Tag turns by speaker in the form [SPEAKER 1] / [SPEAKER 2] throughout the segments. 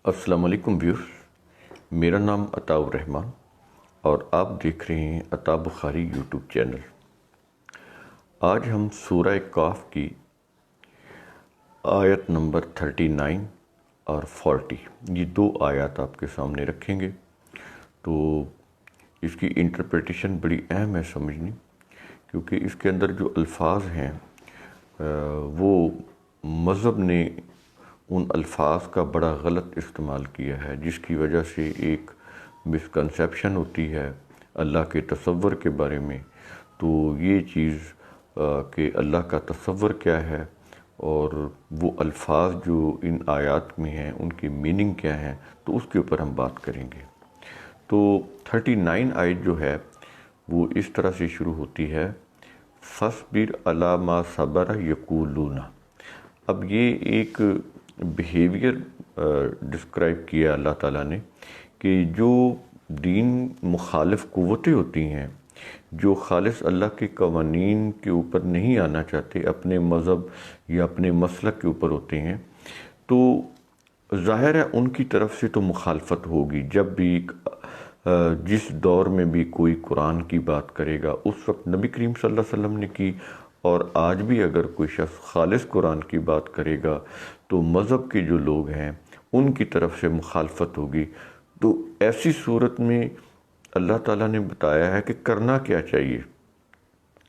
[SPEAKER 1] السلام علیکم ویورز، میرا نام عطاء الرحمان اور آپ دیکھ رہے ہیں عطاء بخاری یوٹیوب چینل۔ آج ہم سورہ کہف کی آیت نمبر 39 اور 40 یہ دو آیات آپ کے سامنے رکھیں گے۔ تو اس کی انٹرپریٹیشن بڑی اہم ہے سمجھنی، کیونکہ اس کے اندر جو الفاظ ہیں وہ مذہب نے ان الفاظ کا بڑا غلط استعمال کیا ہے، جس کی وجہ سے ایک مسکنسیپشن ہوتی ہے اللہ کے تصور کے بارے میں۔ تو یہ چیز کہ اللہ کا تصور کیا ہے اور وہ الفاظ جو ان آیات میں ہیں ان کی میننگ کیا ہے، تو اس کے اوپر ہم بات کریں گے۔ تو 39 آیت جو ہے وہ اس طرح سے شروع ہوتی ہے، فَاصْبِرْ عَلَىٰ مَا صَبَرَ يَقُولُونَ۔ اب یہ ایک بیہیویئر ڈسکرائب کیا اللہ تعالیٰ نے کہ جو دین مخالف قوتیں ہوتی ہیں، جو خالص اللہ کے قوانین کے اوپر نہیں آنا چاہتے، اپنے مذہب یا اپنے مسلک کے اوپر ہوتے ہیں، تو ظاہر ہے ان کی طرف سے تو مخالفت ہوگی۔ جب بھی جس دور میں بھی کوئی قرآن کی بات کرے گا، اس وقت نبی کریم صلی اللہ علیہ وسلم نے کی، اور آج بھی اگر کوئی شخص خالص قرآن کی بات کرے گا تو مذہب کے جو لوگ ہیں ان کی طرف سے مخالفت ہوگی۔ تو ایسی صورت میں اللہ تعالیٰ نے بتایا ہے کہ کرنا کیا چاہیے،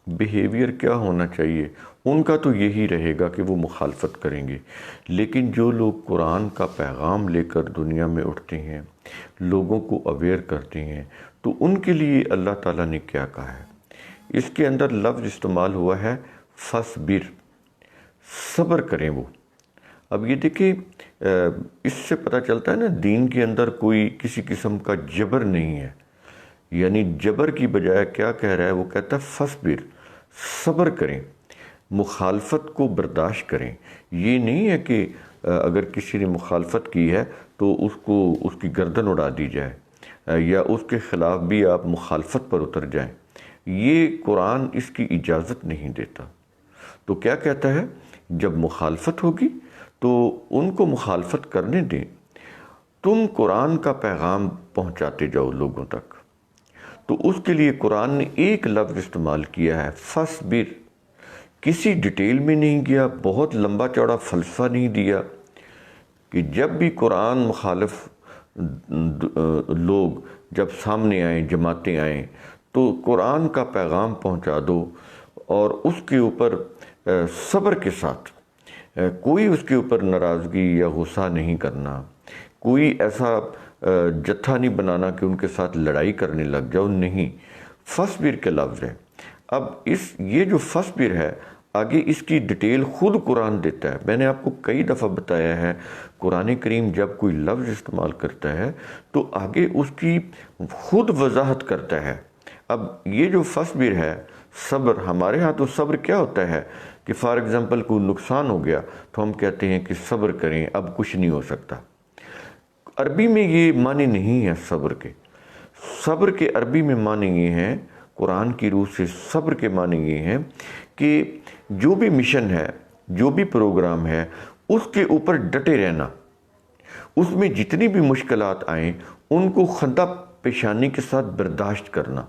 [SPEAKER 1] بیہیویئر کیا ہونا چاہیے۔ ان کا تو یہی رہے گا کہ وہ مخالفت کریں گے، لیکن جو لوگ قرآن کا پیغام لے کر دنیا میں اٹھتے ہیں، لوگوں کو اویئر کرتے ہیں، تو ان کے لیے اللہ تعالیٰ نے کیا کہا ہے۔ اس کے اندر لفظ استعمال ہوا ہے فَاصْبِرْ، صبر کریں وہ۔ اب یہ دیکھیں، اس سے پتہ چلتا ہے نا، دین کے اندر کوئی کسی قسم کا جبر نہیں ہے، یعنی جبر کی بجائے کیا کہہ رہا ہے، وہ کہتا ہے فَاصْبِرْ، صبر کریں، مخالفت کو برداشت کریں۔ یہ نہیں ہے کہ اگر کسی نے مخالفت کی ہے تو اس کی گردن اڑا دی جائے یا اس کے خلاف بھی آپ مخالفت پر اتر جائیں۔ یہ قرآن اس کی اجازت نہیں دیتا۔ تو کیا کہتا ہے، جب مخالفت ہوگی تو ان کو مخالفت کرنے دیں، تم قرآن کا پیغام پہنچاتے جاؤ لوگوں تک۔ تو اس کے لیے قرآن نے ایک لفظ استعمال کیا ہے فَاصْبِرْ، کسی ڈیٹیل میں نہیں گیا، بہت لمبا چوڑا فلسفہ نہیں دیا کہ جب بھی قرآن مخالف لوگ جب سامنے آئیں، جماعتیں آئیں، تو قرآن کا پیغام پہنچا دو اور اس کے اوپر صبر کے ساتھ، کوئی اس کے اوپر ناراضگی یا غصہ نہیں کرنا، کوئی ایسا جتھا نہیں بنانا کہ ان کے ساتھ لڑائی کرنے لگ جاؤ، نہیں۔ فَاصْبِرْ کے لفظ ہے۔ اب یہ جو فَاصْبِرْ ہے، آگے اس کی ڈیٹیل خود قرآن دیتا ہے۔ میں نے آپ کو کئی دفعہ بتایا ہے، قرآن کریم جب کوئی لفظ استعمال کرتا ہے تو آگے اس کی خود وضاحت کرتا ہے۔ اب یہ جو فَاصْبِرْ ہے، صبر، ہمارے ہاں تو صبر کیا ہوتا ہے کہ فار ایگزامپل کوئی نقصان ہو گیا تو ہم کہتے ہیں کہ صبر کریں، اب کچھ نہیں ہو سکتا۔ عربی میں یہ معنی نہیں ہے صبر کے۔ صبر کے عربی میں معنی یہ ہیں، قرآن کی روح سے صبر کے معنی یہ ہیں کہ جو بھی مشن ہے، جو بھی پروگرام ہے، اس کے اوپر ڈٹے رہنا، اس میں جتنی بھی مشکلات آئیں ان کو خندہ پیشانی کے ساتھ برداشت کرنا۔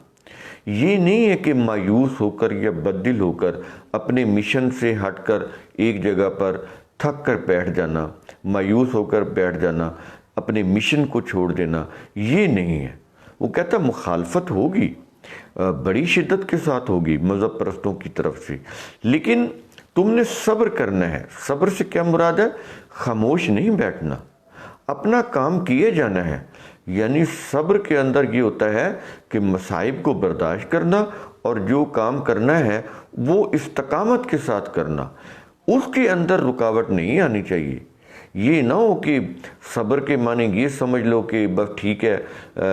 [SPEAKER 1] یہ نہیں ہے کہ مایوس ہو کر یا بددل ہو کر اپنے مشن سے ہٹ کر ایک جگہ پر تھک کر بیٹھ جانا، مایوس ہو کر بیٹھ جانا، اپنے مشن کو چھوڑ دینا، یہ نہیں ہے۔ وہ کہتا ہے مخالفت ہوگی، بڑی شدت کے ساتھ ہوگی مذہب پرستوں کی طرف سے، لیکن تم نے صبر کرنا ہے۔ صبر سے کیا مراد ہے؟ خاموش نہیں بیٹھنا، اپنا کام کیے جانا ہے۔ یعنی صبر کے اندر یہ ہوتا ہے کہ مصائب کو برداشت کرنا اور جو کام کرنا ہے وہ استقامت کے ساتھ کرنا، اس کے اندر رکاوٹ نہیں آنی چاہیے۔ یہ نہ ہو کہ صبر کے معنی یہ سمجھ لو کہ بس ٹھیک ہے،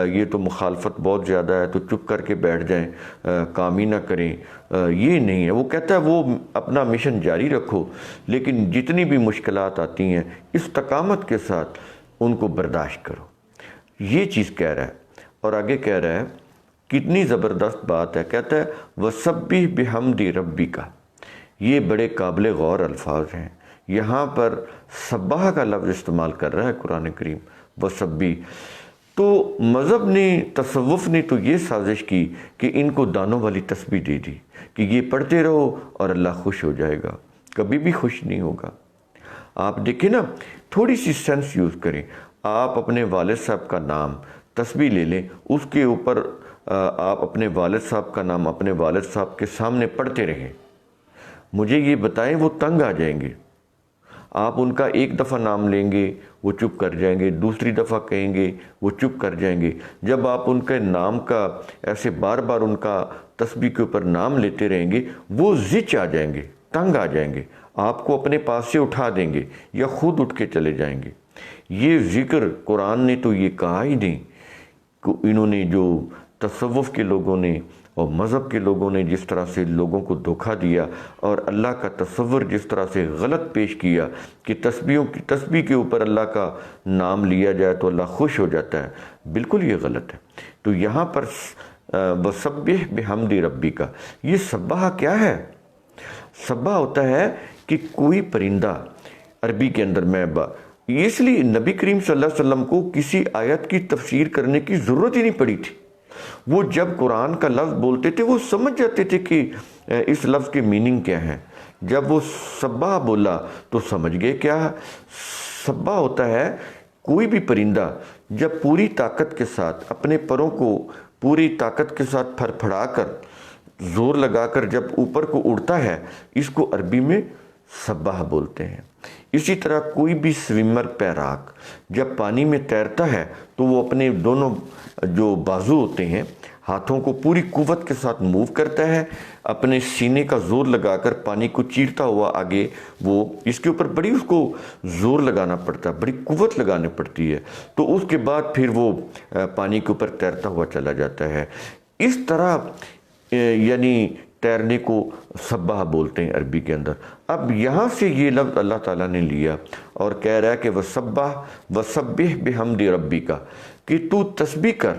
[SPEAKER 1] یہ تو مخالفت بہت زیادہ ہے تو چپ کر کے بیٹھ جائیں، کام ہی نہ کریں۔ یہ نہیں ہے۔ وہ کہتا ہے وہ اپنا مشن جاری رکھو، لیکن جتنی بھی مشکلات آتی ہیں استقامت کے ساتھ ان کو برداشت کرو۔ یہ چیز کہہ رہا ہے، اور آگے کہہ رہا ہے، کتنی زبردست بات ہے، کہتا ہے وَسَبِّحْ بِحَمْدِ رَبِّكَ۔ یہ بڑے قابل غور الفاظ ہیں۔ یہاں پر سبح کا لفظ استعمال کر رہا ہے قرآن کریم، وسبی۔ تو مذہب نے، تصوف نے تو یہ سازش کی کہ ان کو دانوں والی تسبیح دے دی کہ یہ پڑھتے رہو اور اللہ خوش ہو جائے گا، کبھی بھی خوش نہیں ہوگا۔ آپ دیکھیں نا، تھوڑی سی سینس یوز کریں، آپ اپنے والد صاحب کا نام تسبیح لے لیں، اس کے اوپر آپ اپنے والد صاحب کا نام اپنے والد صاحب کے سامنے پڑھتے رہیں، مجھے یہ بتائیں وہ تنگ آ جائیں گے؟ آپ ان کا ایک دفعہ نام لیں گے وہ چپ کر جائیں گے، دوسری دفعہ کہیں گے وہ چپ کر جائیں گے۔ جب آپ ان کے نام کا ایسے بار بار ان کا تسبیح کے اوپر نام لیتے رہیں گے، وہ زچ آ جائیں گے، تنگ آ جائیں گے، آپ کو اپنے پاس سے اٹھا دیں گے یا خود اٹھ کے چلے جائیں گے۔ یہ ذکر قرآن نے تو یہ کہا ہی نہیں کہ انہوں نے، جو تصوف کے لوگوں نے اور مذہب کے لوگوں نے جس طرح سے لوگوں کو دھوکہ دیا اور اللہ کا تصور جس طرح سے غلط پیش کیا کہ تسبیح کے اوپر اللہ کا نام لیا جائے تو اللہ خوش ہو جاتا ہے، بالکل یہ غلط ہے۔ تو یہاں پر وَسَبِّحْ بِحَمْدِ رَبِّكَ، یہ سبح کیا ہے؟ سبح ہوتا ہے کہ کوئی پرندہ، عربی کے اندر اس لیے نبی کریم صلی اللہ علیہ وسلم کو کسی آیت کی تفسیر کرنے کی ضرورت ہی نہیں پڑی تھی۔ وہ جب قرآن کا لفظ بولتے تھے وہ سمجھ جاتے تھے کہ اس لفظ کے میننگ کیا ہے۔ جب وہ سبح بولا تو سمجھ گئے کیا سبح ہوتا ہے۔ کوئی بھی پرندہ جب پوری طاقت کے ساتھ اپنے پروں کو پوری طاقت کے ساتھ پھڑ پھڑا کر، زور لگا کر جب اوپر کو اڑتا ہے، اس کو عربی میں سبح بولتے ہیں۔ اسی طرح کوئی بھی سویمر، پیراک جب پانی میں تیرتا ہے تو وہ اپنے دونوں جو بازو ہوتے ہیں، ہاتھوں کو پوری قوت کے ساتھ موو کرتا ہے، اپنے سینے کا زور لگا کر پانی کو چیرتا ہوا آگے، وہ اس کے اوپر بڑی اس کو زور لگانا پڑتا ہے، بڑی قوت لگانے پڑتی ہے، تو اس کے بعد پھر وہ پانی کے اوپر تیرتا ہوا چلا جاتا ہے۔ اس طرح یعنی تیرنے کو سبح بولتے ہیں عربی کے اندر۔ اب یہاں سے یہ لفظ اللہ تعالیٰ نے لیا اور کہہ رہا ہے کہ وَسَبِّحْ بِحَمْدِ رَبِّكَ، کہ تو تسبیح کر۔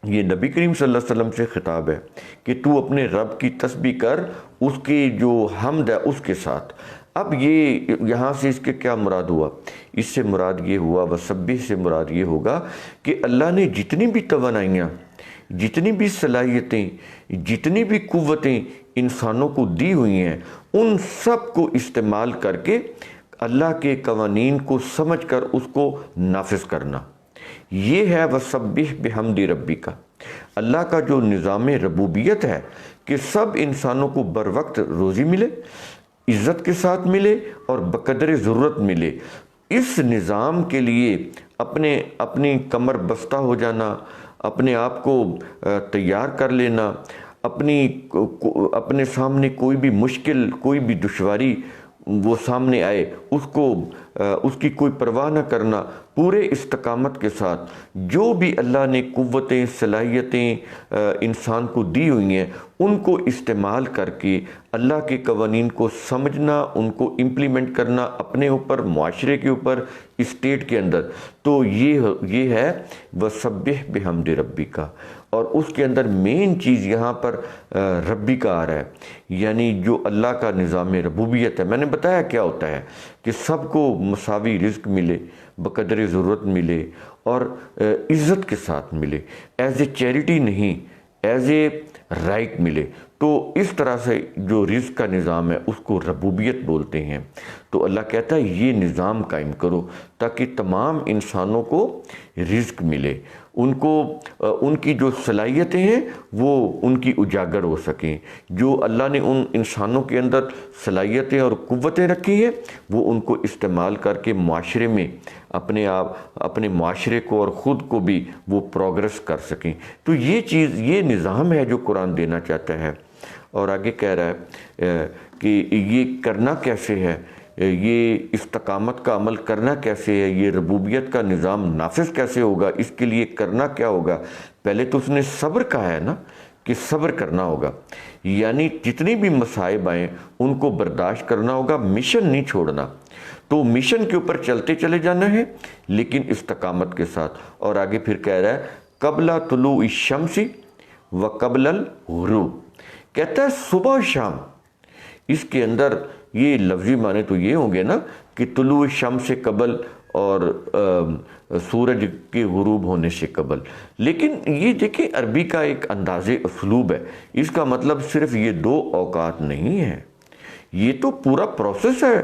[SPEAKER 1] یہ نبی کریم صلی اللہ علیہ وسلم سے خطاب ہے کہ تو اپنے رب کی تسبیح کر، اس کی جو حمد ہے اس کے ساتھ۔ اب یہ یہاں سے اس کے کیا مراد ہوا؟ اس سے مراد یہ ہوا، وَسَبِّحْ سے مراد یہ ہوگا کہ اللہ نے جتنی بھی توانائیاں، جتنی بھی صلاحیتیں، جتنی بھی قوتیں انسانوں کو دی ہوئی ہیں، ان سب کو استعمال کر کے اللہ کے قوانین کو سمجھ کر اس کو نافذ کرنا، یہ ہے وَسَبِّحْ بِحَمْدِ رَبِّكَ۔ اللہ کا جو نظام ربوبیت ہے کہ سب انسانوں کو بر وقت روزی ملے، عزت کے ساتھ ملے اور بقدر ضرورت ملے، اس نظام کے لیے اپنی کمر بستہ ہو جانا، اپنے آپ کو تیار کر لینا، اپنے سامنے کوئی بھی مشکل، کوئی بھی دشواری وہ سامنے آئے، اس کی کوئی پرواہ نہ کرنا، پورے استقامت کے ساتھ جو بھی اللہ نے قوتیں، صلاحیتیں انسان کو دی ہوئی ہیں، ان کو استعمال کر کے اللہ کے قوانین کو سمجھنا، ان کو امپلیمنٹ کرنا اپنے اوپر، معاشرے کے اوپر، اسٹیٹ کے اندر، تو یہ ہے وَسَبِّحْ بِحَمْدِ رَبِّكَ۔ اور اس کے اندر مین چیز یہاں پر ربی کا آ رہا ہے، یعنی جو اللہ کا نظام ربوبیت ہے۔ میں نے بتایا کیا ہوتا ہے کہ سب کو مساوی رزق ملے، بقدر ضرورت ملے اور عزت کے ساتھ ملے، ایز اے چیریٹی نہیں، ایز اے رائٹ ملے۔ تو اس طرح سے جو رزق کا نظام ہے اس کو ربوبیت بولتے ہیں۔ تو اللہ کہتا ہے یہ نظام قائم کرو تاکہ تمام انسانوں کو رزق ملے، ان کی جو صلاحیتیں ہیں وہ ان کی اجاگر ہو سکیں، جو اللہ نے ان انسانوں کے اندر صلاحیتیں اور قوتیں رکھی ہیں وہ ان کو استعمال کر کے معاشرے میں اپنے معاشرے کو اور خود کو بھی وہ پروگرس کر سکیں۔ تو یہ نظام ہے جو قرآن دینا چاہتا ہے۔ اور آگے کہہ رہا ہے کہ یہ کرنا کیسے ہے، یہ استقامت کا عمل کرنا کیسے ہے، یہ ربوبیت کا نظام نافذ کیسے ہوگا، اس کے لیے کرنا کیا ہوگا۔ پہلے تو اس نے صبر کہا ہے نا کہ صبر کرنا ہوگا، یعنی جتنی بھی مصائب آئیں ان کو برداشت کرنا ہوگا، مشن نہیں چھوڑنا۔ تو مشن کے اوپر چلتے چلے جانا ہے لیکن استقامت کے ساتھ۔ اور آگے پھر کہہ رہا ہے قبل طلوع الشمس و قبل الغروب، کہتا ہے صبح شام۔ اس کے اندر یہ لفظی معنی تو یہ ہوں گے نا کہ طلوع شمس سے قبل اور سورج کے غروب ہونے سے قبل۔ لیکن یہ دیکھیں عربی کا ایک انداز اسلوب ہے، اس کا مطلب صرف یہ 2 اوقات نہیں ہے، یہ تو پورا پروسیس ہے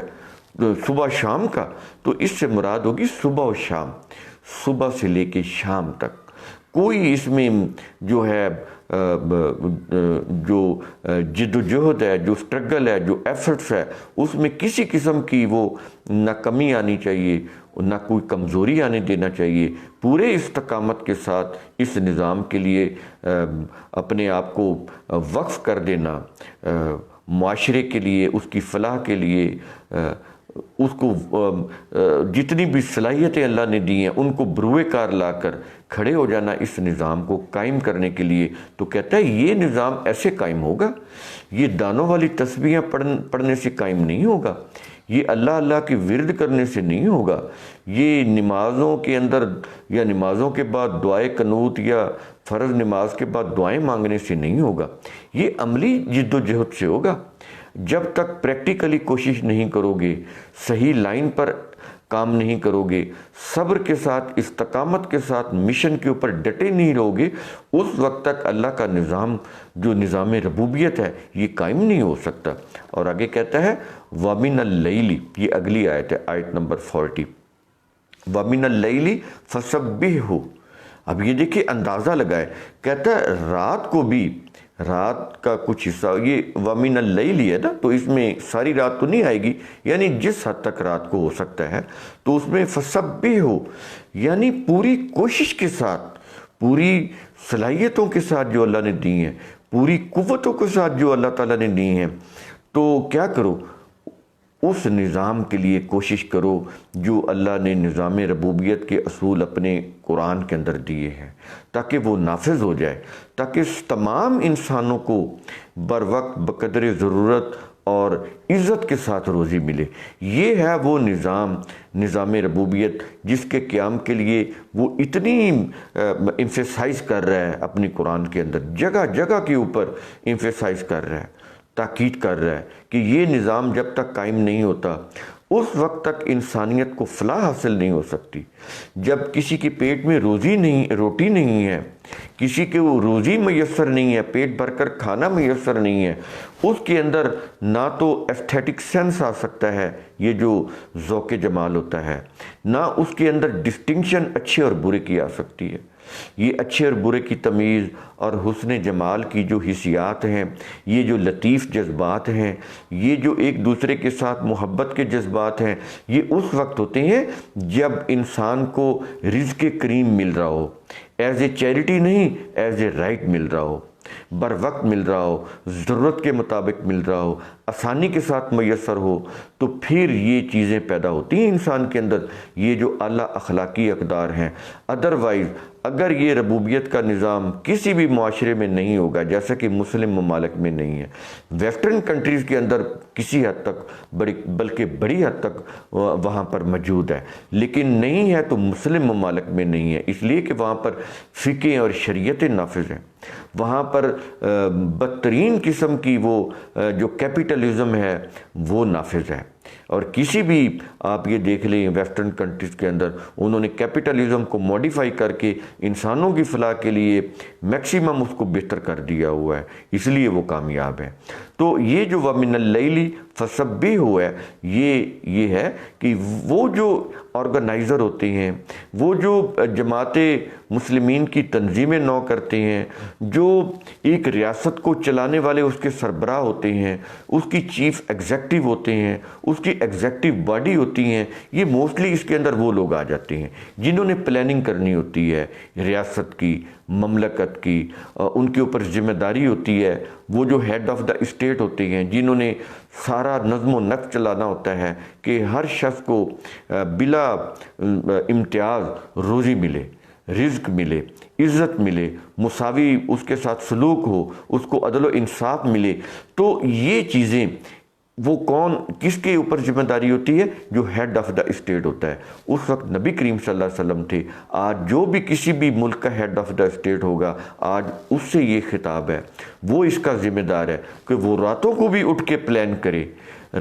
[SPEAKER 1] صبح شام کا۔ تو اس سے مراد ہوگی صبح و شام، صبح سے لے کے شام تک۔ کوئی اس میں جو ہے جو جد و جہد ہے، جو سٹرگل ہے، جو ایفرٹس ہے، اس میں کسی قسم کی وہ نہ کمی آنی چاہیے، نہ کوئی کمزوری آنے دینا چاہیے۔ پورے استقامت کے ساتھ اس نظام کے لیے اپنے آپ کو وقف کر دینا، معاشرے کے لیے، اس کی فلاح کے لیے، اس کو جتنی بھی صلاحیتیں اللہ نے دی ہیں ان کو بروئے کار لا کر کھڑے ہو جانا اس نظام کو قائم کرنے کے لیے۔ تو کہتا ہے یہ نظام ایسے قائم ہوگا، یہ دانوں والی تسبیحیں پڑھنے سے قائم نہیں ہوگا، یہ اللہ اللہ کی ورد کرنے سے نہیں ہوگا، یہ نمازوں کے اندر یا نمازوں کے بعد دعائے قنوت یا فرض نماز کے بعد دعائیں مانگنے سے نہیں ہوگا، یہ عملی جد و جہد سے ہوگا۔ جب تک پریکٹیکلی کوشش نہیں کرو گے، صحیح لائن پر کام نہیں کرو گے، صبر کے ساتھ، استقامت کے ساتھ مشن کے اوپر ڈٹے نہیں رہو گے، اس وقت تک اللہ کا نظام جو نظام ربوبیت ہے یہ قائم نہیں ہو سکتا۔ اور آگے کہتا ہے وَمِنَ اللَّيْلِ، یہ اگلی آیت ہے، آیت نمبر 40، وَمِنَ اللَّيْلِ فَسَبِّحْهُ۔ اب یہ دیکھیں اندازہ لگائے، کہتا ہے رات کو بھی، رات کا کچھ حصہ، یہ وَمِنَ اللَّيْلِ ہے نا، تو اس میں ساری رات تو نہیں آئے گی، یعنی جس حد تک رات کو ہو سکتا ہے، تو اس میں فَسَبِّحْهُ، یعنی پوری کوشش کے ساتھ، پوری صلاحیتوں کے ساتھ جو اللہ نے دی ہیں، پوری قوتوں کے ساتھ جو اللہ تعالیٰ نے دی ہیں، تو کیا کرو، اس نظام کے لیے کوشش کرو جو اللہ نے نظام ربوبیت کے اصول اپنے قرآن کے اندر دیے ہیں، تاکہ وہ نافذ ہو جائے، تاکہ تمام انسانوں کو بر وقت بقدر ضرورت اور عزت کے ساتھ روزی ملے۔ یہ ہے وہ نظام ربوبیت جس کے قیام کے لیے وہ اتنی ایمفیسائز کر رہا ہے اپنی قرآن کے اندر، جگہ جگہ کے اوپر ایمفیسائز کر رہا ہے، تاکید کر رہا ہے کہ یہ نظام جب تک قائم نہیں ہوتا اس وقت تک انسانیت کو فلاح حاصل نہیں ہو سکتی۔ جب کسی کے پیٹ میں روٹی نہیں ہے، کسی کے وہ روزی میسر نہیں ہے، پیٹ بھر کر کھانا میسر نہیں ہے، اس کے اندر نہ تو ایستھیٹک سینس آ سکتا ہے، یہ جو ذوق جمال ہوتا ہے، نہ اس کے اندر ڈسٹنکشن اچھے اور برے کی آ سکتی ہے۔ یہ اچھے اور برے کی تمیز اور حسن جمال کی جو حسیات ہیں، یہ جو لطیف جذبات ہیں، یہ جو ایک دوسرے کے ساتھ محبت کے جذبات ہیں، یہ اس وقت ہوتے ہیں جب انسان کو رزق کریم مل رہا ہو، ایز اے چیریٹی نہیں، ایز اے رائٹ مل رہا ہو، بر وقت مل رہا ہو، ضرورت کے مطابق مل رہا ہو، آسانی کے ساتھ میسر ہو، تو پھر یہ چیزیں پیدا ہوتی ہیں انسان کے اندر، یہ جو اعلیٰ اخلاقی اقدار ہیں۔ ادروائز اگر یہ ربوبیت کا نظام کسی بھی معاشرے میں نہیں ہوگا، جیسا کہ مسلم ممالک میں نہیں ہے، ویسٹرن کنٹریز کے اندر کسی حد تک بلکہ بڑی حد تک وہاں پر موجود ہے، لیکن نہیں ہے تو مسلم ممالک میں نہیں ہے، اس لیے کہ وہاں پر فقہ اور شریعتیں نافذ ہیں، وہاں پر بدترین قسم کی وہ جو کیپٹلزم ہے وہ نافذ ہے۔ اور کسی بھی آپ یہ دیکھ لیں ویسٹرن کنٹریز کے اندر انہوں نے کیپٹلزم کو موڈیفائی کر کے انسانوں کی فلاح کے لیے میکسیمم اس کو بہتر کر دیا ہوا ہے، اس لیے وہ کامیاب ہے۔ تو یہ جو وَمِنَ اللَّيْلِ فَسَبِّحْهُ ہے، یہ ہے کہ وہ جو آرگنائزر ہوتے ہیں، وہ جو جماعت مسلمین کی تنظیمیں نو کرتے ہیں، جو ایک ریاست کو چلانے والے اس کے سربراہ ہوتے ہیں، اس کی چیف ایگزیکٹو ہوتے ہیں، اس کی ایگزیکٹو باڈی ہوتی ہیں، یہ موسٹلی اس کے اندر وہ لوگ آ جاتے ہیں جنہوں نے پلاننگ کرنی ہوتی ہے ریاست کی، مملکت کی، ان کے اوپر ذمہ داری ہوتی ہے، وہ جو ہیڈ آف دا اسٹیٹ ہوتے ہیں جنہوں نے سارا نظم و نسق چلانا ہوتا ہے کہ ہر شخص کو بلا امتیاز روزی ملے، رزق ملے، عزت ملے، مساوی اس کے ساتھ سلوک ہو، اس کو عدل و انصاف ملے۔ تو یہ چیزیں وہ کس کے اوپر ذمہ داری ہوتی ہے؟ جو ہیڈ آف دا اسٹیٹ ہوتا ہے۔ اس وقت نبی کریم صلی اللہ علیہ وسلم تھے، آج جو بھی کسی بھی ملک کا ہیڈ آف دا اسٹیٹ ہوگا، آج اس سے یہ خطاب ہے، وہ اس کا ذمہ دار ہے کہ وہ راتوں کو بھی اٹھ کے پلان کرے،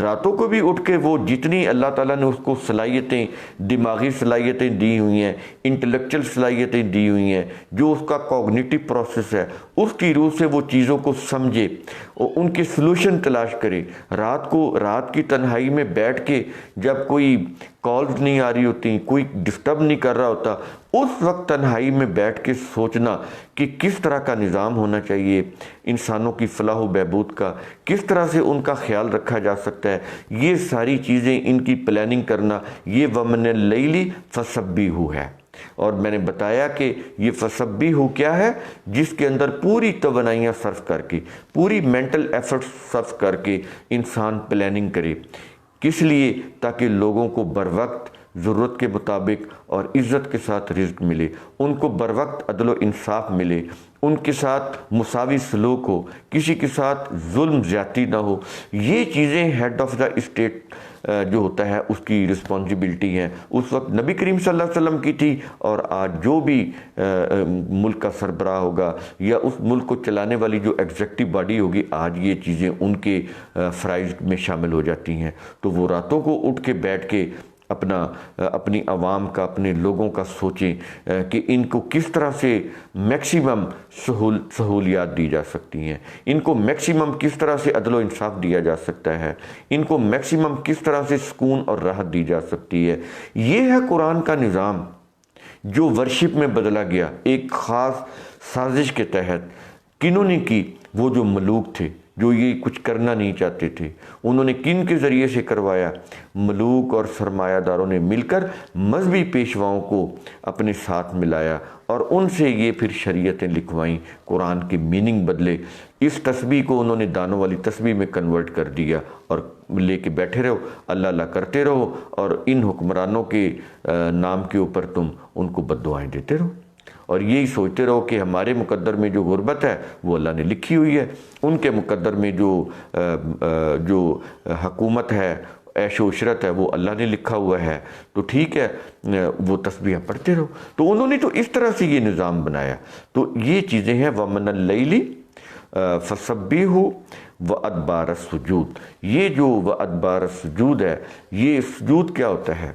[SPEAKER 1] راتوں کو بھی اٹھ کے وہ جتنی اللہ تعالیٰ نے اس کو صلاحیتیں، دماغی صلاحیتیں دی ہوئی ہیں، انٹلیکچل صلاحیتیں دی ہوئی ہیں، جو اس کا کوگنیٹو پروسیس ہے، اس کی روح سے وہ چیزوں کو سمجھے اور ان کے سلوشن تلاش کرے۔ رات کی تنہائی میں بیٹھ کے جب کوئی کالز نہیں آ رہی ہوتی، کوئی ڈسٹرب نہیں کر رہا ہوتا، اس وقت تنہائی میں بیٹھ کے سوچنا کہ کس طرح کا نظام ہونا چاہیے انسانوں کی فلاح و بہبود کا، کس طرح سے ان کا خیال رکھا جا سکتا ہے، یہ ساری چیزیں ان کی پلاننگ کرنا، یہ وَمِنَ اللَّيْلِ فَسَبِّحُوهُ ہے۔ اور میں نے بتایا کہ یہ فَسَبِّحُوهُ کیا ہے؟ جس کے اندر پوری توانائیاں صرف کر کے، پوری مینٹل ایفرٹ صرف کر کے انسان پلاننگ کرے۔ کس لیے؟ تاکہ لوگوں کو بر وقت ضرورت کے مطابق اور عزت کے ساتھ رزق ملے، ان کو بر وقت عدل و انصاف ملے، ان کے ساتھ مساوی سلوک ہو، کسی کے ساتھ ظلم زیادتی نہ ہو۔ یہ چیزیں ہیڈ آف دا اسٹیٹ جو ہوتا ہے اس کی رسپانسبلٹی ہیں۔ اس وقت نبی کریم صلی اللہ علیہ وسلم کی تھی، اور آج جو بھی ملک کا سربراہ ہوگا یا اس ملک کو چلانے والی جو ایگزیکٹو باڈی ہوگی، آج یہ چیزیں ان کے فرائض میں شامل ہو جاتی ہیں۔ تو وہ راتوں کو اٹھ کے بیٹھ کے اپنی عوام کا، اپنے لوگوں کا سوچیں کہ ان کو کس طرح سے میکسیمم سہولیات دی جا سکتی ہیں، ان کو میکسیمم کس طرح سے عدل و انصاف دیا جا سکتا ہے، ان کو میکسیمم کس طرح سے سکون اور راحت دی جا سکتی ہے۔ یہ ہے قرآن کا نظام جو ورشپ میں بدلا گیا ایک خاص سازش کے تحت۔ کنہوں نے کی؟ وہ جو ملوک تھے، جو یہ کچھ کرنا نہیں چاہتے تھے۔ انہوں نے کن کے ذریعے سے کروایا؟ ملوک اور سرمایہ داروں نے مل کر مذہبی پیشواؤں کو اپنے ساتھ ملایا اور ان سے یہ پھر شریعتیں لکھوائیں، قرآن کے میننگ بدلے۔ اس تسبیح کو انہوں نے دانوں والی تسبیح میں کنورٹ کر دیا اور لے کے بیٹھے رہو، اللہ اللہ کرتے رہو، اور ان حکمرانوں کے نام کے اوپر تم ان کو بد دعائیں دیتے رہو، اور یہی سوچتے رہو کہ ہمارے مقدر میں جو غربت ہے وہ اللہ نے لکھی ہوئی ہے، ان کے مقدر میں جو حکومت ہے، عیش و عشرت ہے، وہ اللہ نے لکھا ہوا ہے، تو ٹھیک ہے وہ تسبیح پڑھتے رہو۔ تو انہوں نے تو اس طرح سے یہ نظام بنایا۔ تو یہ چیزیں ہیں وَمِنَ اللَّيْلِ فَسَبِّحُوهُ وَأَدْبَارَ السُّجُودِ۔ یہ جو وَأَدْبَارَ السُّجُودِ ہے، یہ سجود کیا ہوتا ہے؟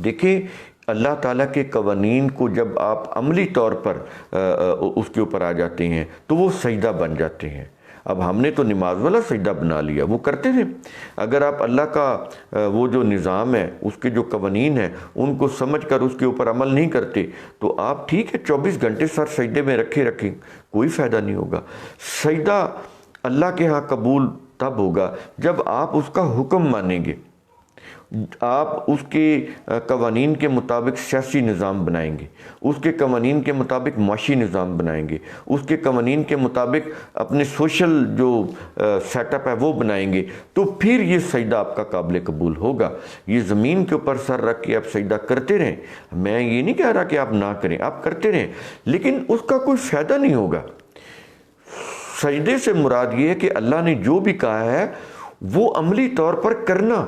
[SPEAKER 1] دیکھیں، اللہ تعالیٰ کے قوانین کو جب آپ عملی طور پر اس کے اوپر آ جاتے ہیں تو وہ سجدہ بن جاتے ہیں۔ اب ہم نے تو نماز والا سجدہ بنا لیا، وہ کرتے تھے۔ اگر آپ اللہ کا وہ جو نظام ہے، اس کے جو قوانین ہیں، ان کو سمجھ کر اس کے اوپر عمل نہیں کرتے تو آپ ٹھیک ہے 24 گھنٹے سر سجدے میں رکھیں، کوئی فائدہ نہیں ہوگا۔ سجدہ اللہ کے ہاں قبول تب ہوگا جب آپ اس کا حکم مانیں گے، آپ اس کے قوانین کے مطابق سیاسی نظام بنائیں گے، اس کے قوانین کے مطابق معاشی نظام بنائیں گے، اس کے قوانین کے مطابق اپنے سوشل جو سیٹ اپ ہے وہ بنائیں گے، تو پھر یہ سجدہ آپ کا قابل قبول ہوگا۔ یہ زمین کے اوپر سر رکھ کے آپ سجدہ کرتے رہیں، میں یہ نہیں کہہ رہا کہ آپ نہ کریں، آپ کرتے رہیں، لیکن اس کا کوئی فائدہ نہیں ہوگا۔ سجدے سے مراد یہ ہے کہ اللہ نے جو بھی کہا ہے وہ عملی طور پر کرنا۔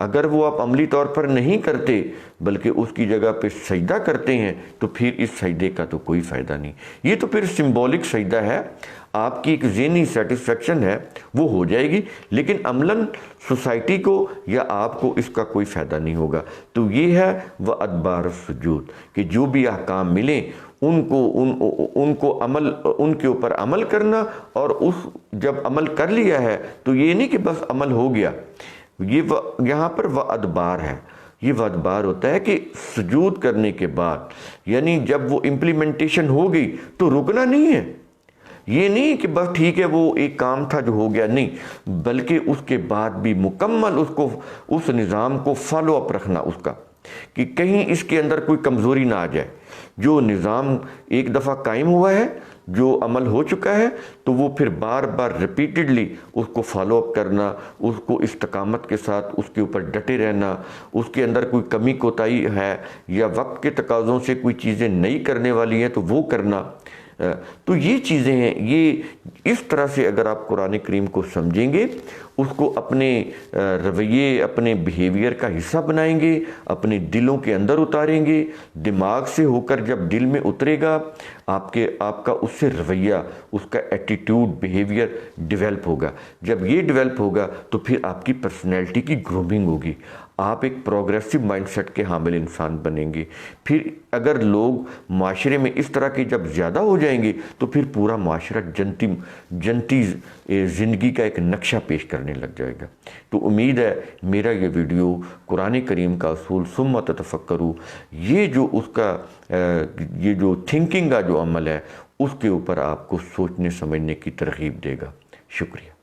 [SPEAKER 1] اگر وہ آپ عملی طور پر نہیں کرتے بلکہ اس کی جگہ پہ سجدہ کرتے ہیں تو پھر اس سجدے کا تو کوئی فائدہ نہیں۔ یہ تو پھر سمبولک سجدہ ہے، آپ کی ایک ذہنی سیٹسفیکشن ہے، وہ ہو جائے گی، لیکن عملاً سوسائٹی کو یا آپ کو اس کا کوئی فائدہ نہیں ہوگا۔ تو یہ ہے وَأَدْبَارَ السُّجُودِ کہ جو بھی احکام ملیں ان کے اوپر عمل کرنا، اور جب عمل کر لیا ہے تو یہ نہیں کہ بس عمل ہو گیا۔ یہاں پر وَأَدْبَار ہے، یہ وَأَدْبار ہوتا ہے کہ سجود کرنے کے بعد، یعنی جب وہ امپلیمنٹیشن ہو گئی تو رکنا نہیں ہے۔ یہ نہیں کہ بس ٹھیک ہے وہ ایک کام تھا جو ہو گیا، نہیں، بلکہ اس کے بعد بھی مکمل اس نظام کو فالو اپ رکھنا اس کا، کہ کہیں اس کے اندر کوئی کمزوری نہ آ جائے۔ جو نظام ایک دفعہ قائم ہوا ہے، جو عمل ہو چکا ہے، تو وہ پھر بار بار ریپیٹڈلی اس کو فالو اپ کرنا، اس کو استقامت کے ساتھ اس کے اوپر ڈٹے رہنا، اس کے اندر کوئی کمی کوتاہی ہے یا وقت کے تقاضوں سے کوئی چیزیں نئی کرنے والی ہیں تو وہ کرنا، تو یہ چیزیں ہیں، یہ اس طرح سے اگر آپ قرآن کریم کو سمجھیں گے، اس کو اپنے رویے، اپنے بیہیویئر کا حصہ بنائیں گے، اپنے دلوں کے اندر اتاریں گے، دماغ سے ہو کر جب دل میں اترے گا، آپ کا اس سے رویہ، اس کا ایٹیٹیوڈ، بیہیویئر ڈیولپ ہوگا۔ جب یہ ڈیولپ ہوگا تو پھر آپ کی پرسنالٹی کی گرومنگ ہوگی، آپ ایک پروگریسو مائنڈ سیٹ کے حامل انسان بنیں گے۔ پھر اگر لوگ معاشرے میں اس طرح کے جب زیادہ ہو جائیں گے تو پھر پورا معاشرہ جنتی زندگی کا ایک نقشہ پیش کرنے لگ جائے گا۔ تو امید ہے میرا یہ ویڈیو قرآن کریم کا اصول ثم تتفکروا، یہ جو تھنکنگ کا جو عمل ہے، اس کے اوپر آپ کو سوچنے سمجھنے کی ترغیب دے گا۔ شکریہ۔